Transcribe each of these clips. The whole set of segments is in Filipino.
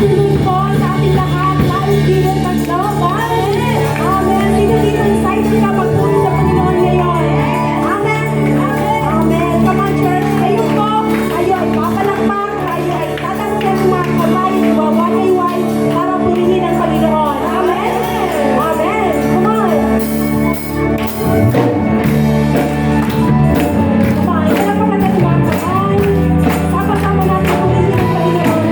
afternoon po sa ating lahat. Lalo dito maglaban. Amen. Sino dito excited ka magpunta sa Panginoon ngayon? Amen. Amen. Amen. Come on, church. Kayo po, kayo ay papalakpak, kayo ay tatanggal ng mga kamay, iwawayway para purihin ang Panginoon. Amen. Amen. Come on. Come on. Palapakan natin mga kamay. Sama-sama natin purihin ang Panginoon.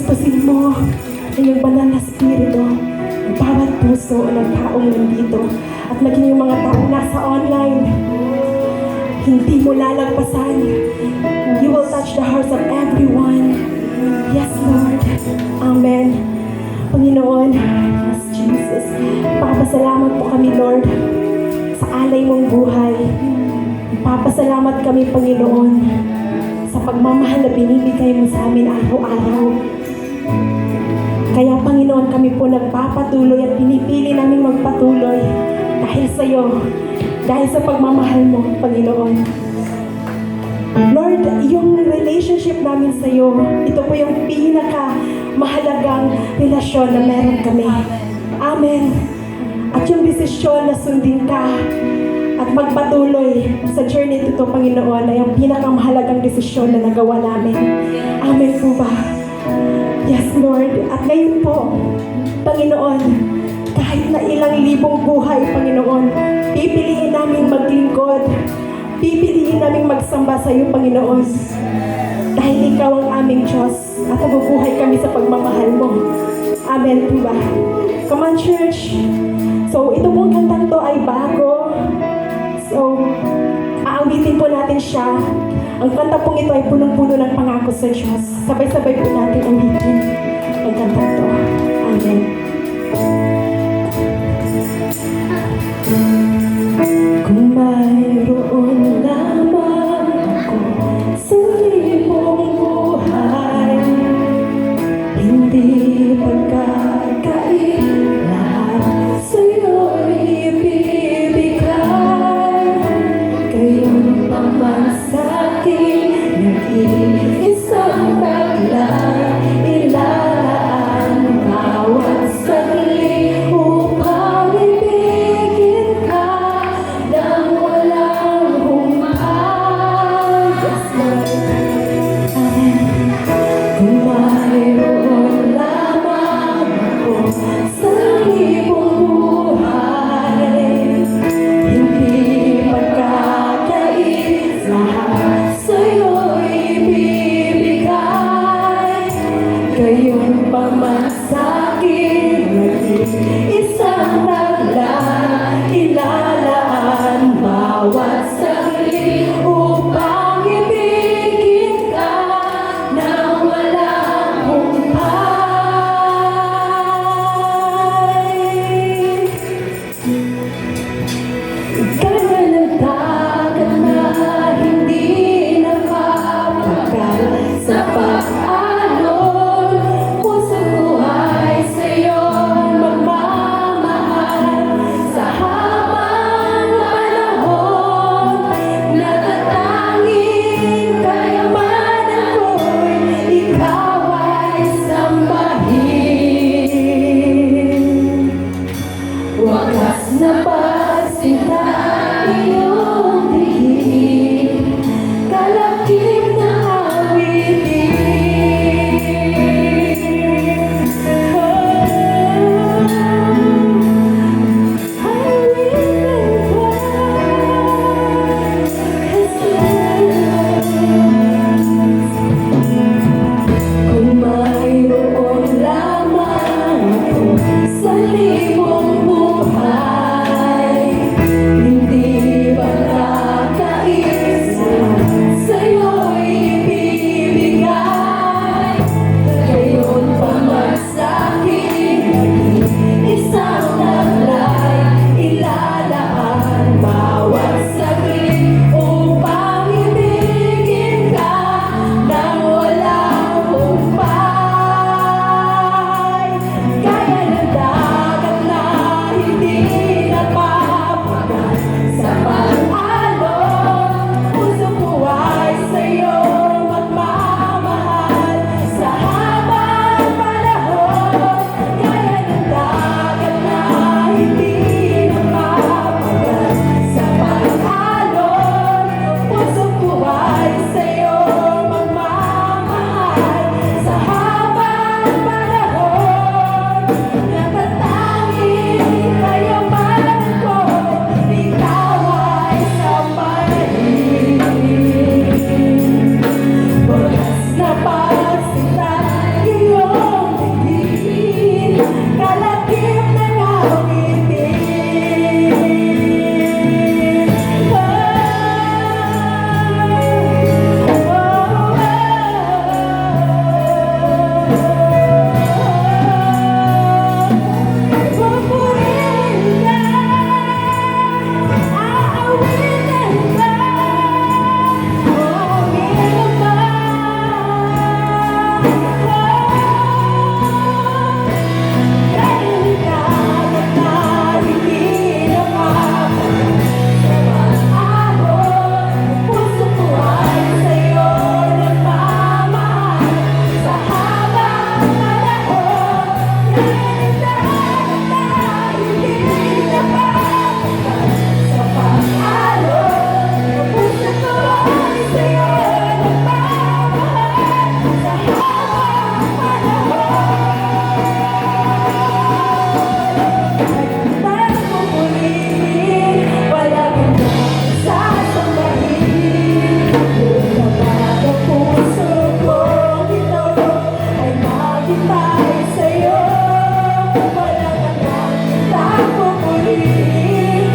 puspusin mo ang iyong banal na spirito ang bawat puso ng taong nandito at maging yung mga taong nasa online. Hindi mo lalagpasan. You will touch the hearts of everyone. Yes, Lord. Amen. Panginoon, yes, Jesus. Papasalamat po kami, Lord, sa alay mong buhay. Papasalamat kami, Panginoon, sa pagmamahal na binibigay mo sa amin araw-araw. Kaya, Panginoon, kami po nagpapatuloy at pinipili namin magpatuloy dahil sa iyo, dahil sa pagmamahal mo, Panginoon. Lord, yung relationship namin sa iyo, ito po yung pinaka-mahalagang relasyon na meron kami. Amen. At yung desisyon na sundin ka at magpatuloy sa journey ito, Panginoon, ay ang pinakamahalagang desisyon na nagawa namin. Amen po ba? Yes, Lord. At ngayon po, Panginoon, kahit na ilang libong buhay, Panginoon, pipiliin namin maglingkod. Pipiliin namin magsamba sa iyo, Panginoon. Dahil ikaw ang aming Diyos at nabubuhay kami sa pagmamahal mo. Amen po ba? Come on, church. So, ito pong kantang to ay bago. So, aawitin po natin siya. Ang kanta pong ito ay punong-puno ng pangako sa Diyos. Sabay-sabay po natin awitin ang kantang to. Amen. Kung mayroon lamang ako sa libong buhay, hindi pagkakait lahat sa'yo'y ibibigay. Kayong paman sa'kin, nag-iisang taglay, ilalaan bawat saglit upang ibigin ka nang walang humpay. Yes, Lord. Amen. Kung mayroon lamang ako sa libong buhay, hindi pagkakait lahat sa'yo'y ibibigay. Gayon pa man sa'kin, nag-iisang taglay, ilalaan bawat saglit upang ibigin ka nang walang humpay. Gaya ng dagat na hindi napapagal sa pag-alon, puso ko ay sa'yo magmamahal.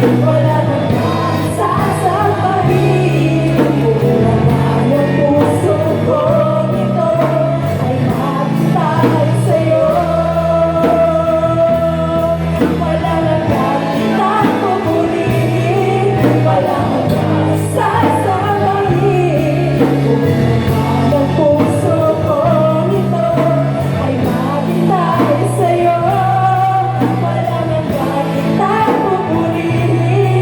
wala nang sasabihin. Kung naman ang puso ko ito ay maghintay sa'yo. Wala nang kahit pupurihin, wala nang sasabihin. Kung naman ang puso ko ito ay maghintay sa'yo. Wala nang kahit pupurihin,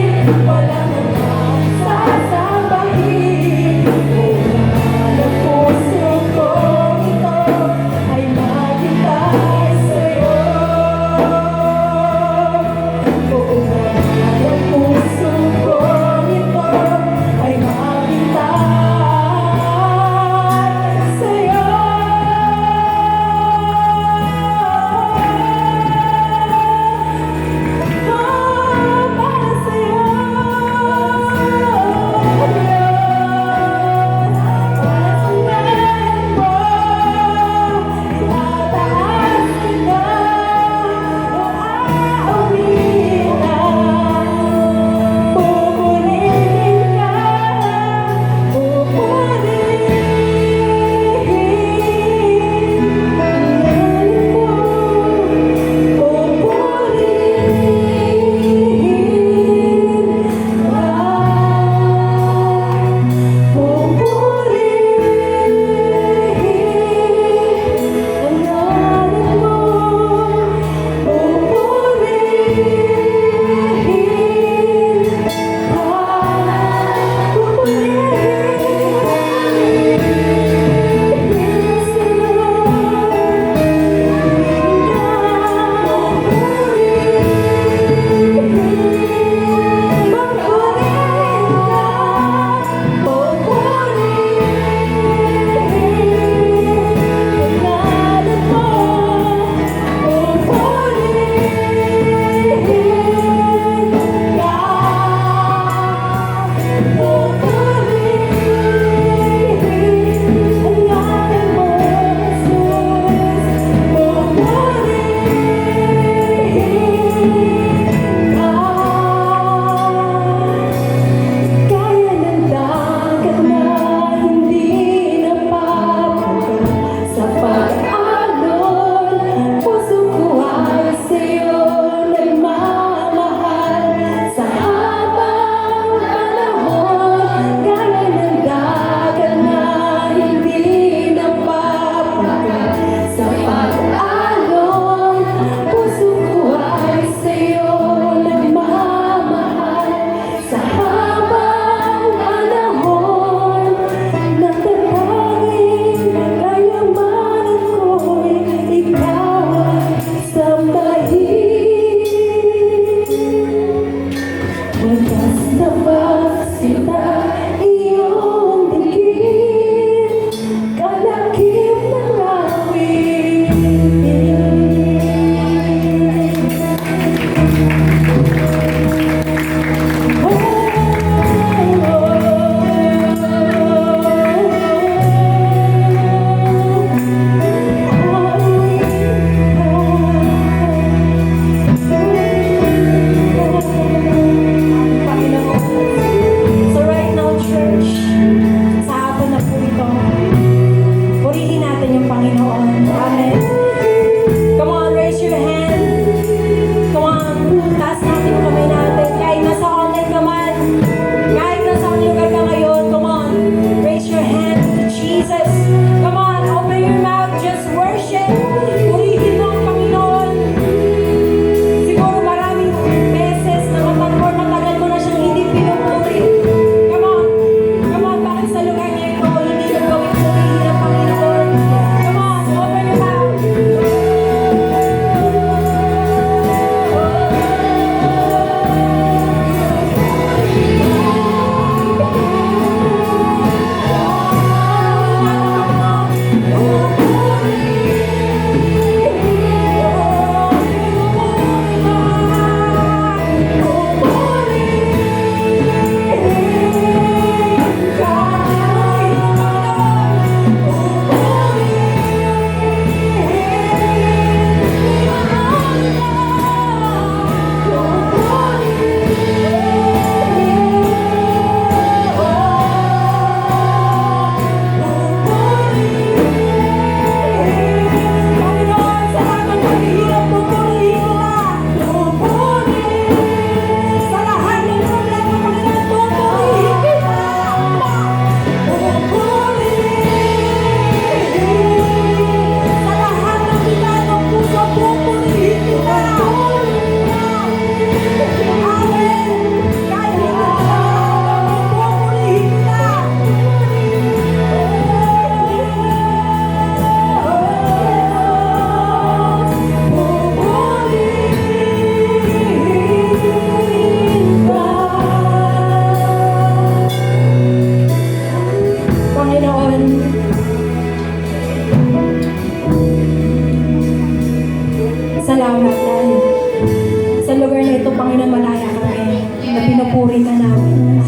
lugar na ito, Panginoon, malaya kami na pinupuri ka namin.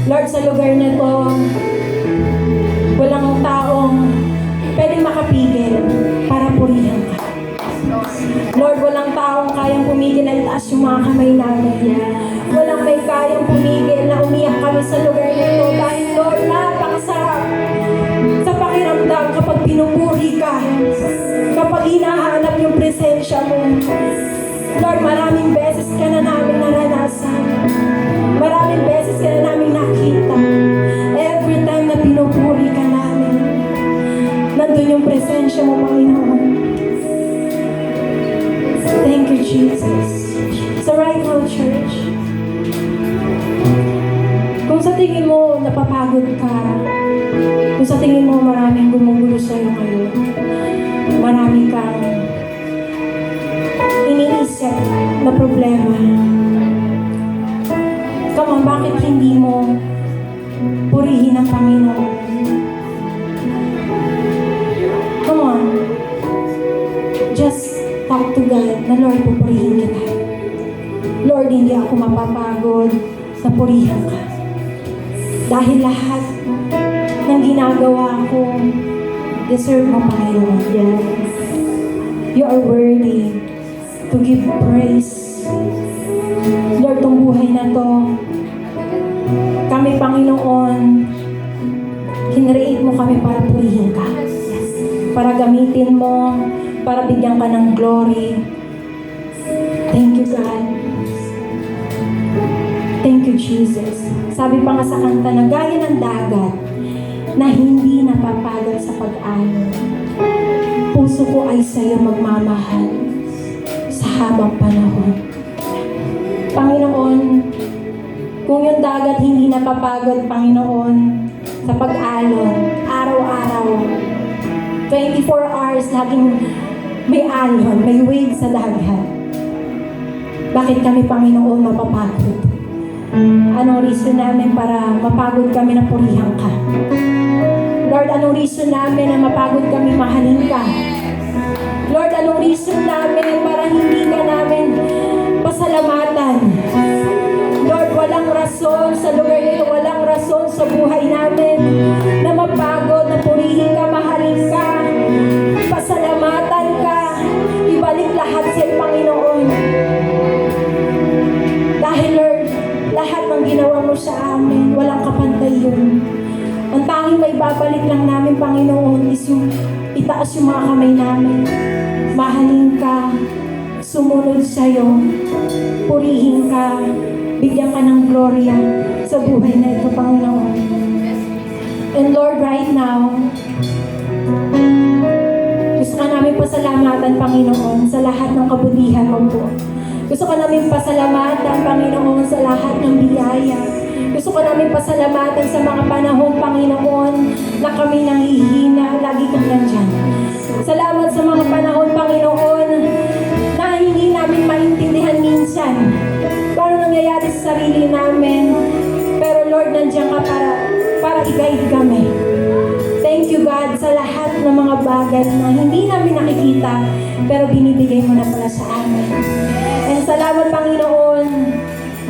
Lord, sa lugar na ito, walang taong pwedeng makapigil para purihan ka. Lord, walang taong kayang pumigil na itaas yung mga kamay namin. Walang may kayang pumigil na umiyak kami sa lugar na ito dahil, Lord, napakasarap sa pakiramdam kapag pinupuri ka, kapag hinahanap yung presensya mo. Lord, maraming beses ka na namin naranasan. Maraming beses ka na namin nakita. Every time na pinupuri ka namin, nandun yung presensya mo, Panginoon. Thank you, Jesus. So right now, church, kung sa tingin mo napapagod ka, kung sa tingin mo maraming gumugulo sa'yo ngayon, marami kang iniisip na problema, come on, bakit hindi mo purihin ang Panginoon? Come on, just talk to God na, Lord, pupurihin kita. Lord, hindi ako mapapagod na purihan ka. Dahil lahat ng ginagawa ko, deserve mo, Panginoon. Yes. You are worthy to give praise. Lord, tong buhay na to, kami, Panginoon, kinreate mo kami para purihin ka. Yes. Para gamitin mo, para bigyan ka ng glory. Thank you, God. Thank you, Jesus. Sabi pa nga sa kanta na gaya ng dagat na hindi napapagal sa pag-alon. Puso ko ay sa'yo magmamahal sa habang panahon. Panginoon, kung yung dagat hindi napapagod, Panginoon, sa pag-alon, araw-araw, 24 hours, laging may alon, may wave sa dagat. Bakit kami, Panginoon, mapapagod? Anong reason namin para mapagod kami na purihan ka? Lord, anong reason namin na mapagod kami mahalin ka? Lord, anong reason namin para hindi ka namin pasalamatan? Lord, walang rason sa lugar nito, walang rason sa buhay namin na mapagod, na purihin ka, mahalin ka, pasalamatan ka, ibalik lahat sa Panginoon. Dahil, Lord, lahat ng ginawa mo sa amin, walang kapantay yun. Ang tanging may babalik lang namin, Panginoon, is yung itaas yung mga kamay namin. Mahalin ka, sumunod sa'yo, purihin ka, bigyan ka ng gloria sa buhay na ito, Panginoon. And Lord, right now, gusto ka namin pasalamatan, Panginoon, sa lahat ng kabutihan mo po. Gusto ka namin pasalamatan, Panginoon, sa lahat ng biyaya. Gusto ka namin pasalamatan sa mga panahon, Panginoon, na kami nanghihina, lagi kang nandyan. Salamat sa mga panahon, Panginoon, na hindi namin maintindihan minsan kung ano nangyayari sa sarili namin. Pero Lord, nandiyan ka para i-guide kami. Thank you, God, sa lahat ng mga bagay na hindi namin nakikita, pero binibigay mo na pala sa amin. And salamat, Panginoon,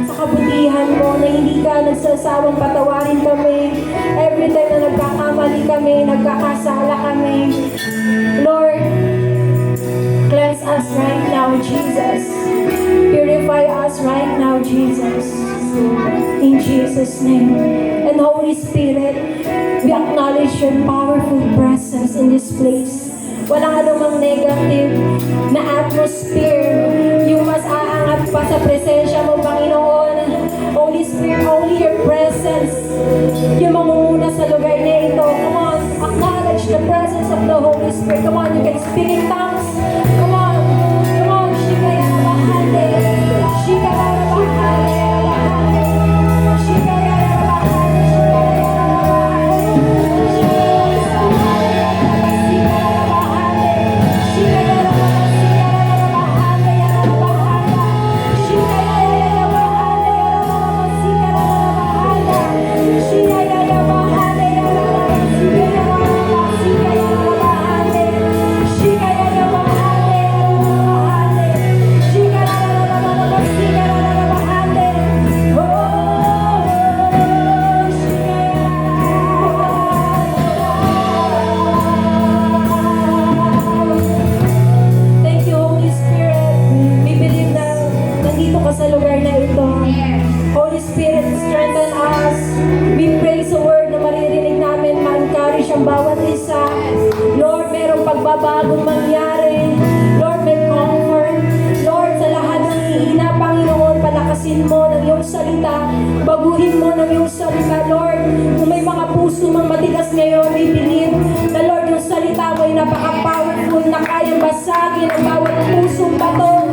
sa kabutihan mo na hindi ka nagsasawang patawarin kami. Every time na nagkakamali kami, nagkakasala kami. Lord, cleanse us right now, Jesus. Purify us right now, Jesus. In Jesus' name. And Holy Spirit, we acknowledge your powerful presence in this place. Walang anumang negative na atmosphere yung mas aangat pa sa presensya mo, Panginoon. Holy Spirit, only your presence yung mamumuna sa lugar na ito. Come on, acknowledge the presence of the Holy Spirit. Come on, you can speak in tongues. Come on, come on. Shikaya na bahande. Shikaya na bahande. Shikaya na bahande. Shikaya ka sa lugar na ito. Holy Spirit, strengthen us. We pray sa word na maririnig namin, ma-encourage ang bawat isa. Lord, merong pagbabagong mangyari. Lord, may comfort. Lord, sa lahat ng hihina, Panginoon, palakasin mo ng iyong salita. Baguhin mo ng iyong salita, Lord. Kung may mga puso mang matigas ngayon, we believe na Lord, yung salita mo ay napaka-powerful na kayang basagin ang bawat pusong bato.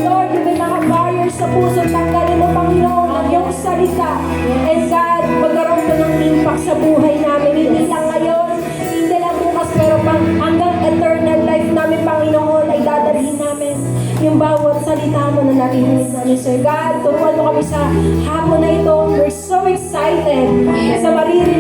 Lord, yung may mga barriers sa puso, tanggalin mo, Panginoon, ang iyong salita. And God, magkaroon ko ng impact sa buhay namin. Hindi lang ngayon, hindi lang bukas, pero hanggang eternal life namin, Panginoon, ay dadalhin namin yung bawat salita mo na narinig namin, Sir God. Turuan mo kami sa hapon na ito. We're so excited sa maririnig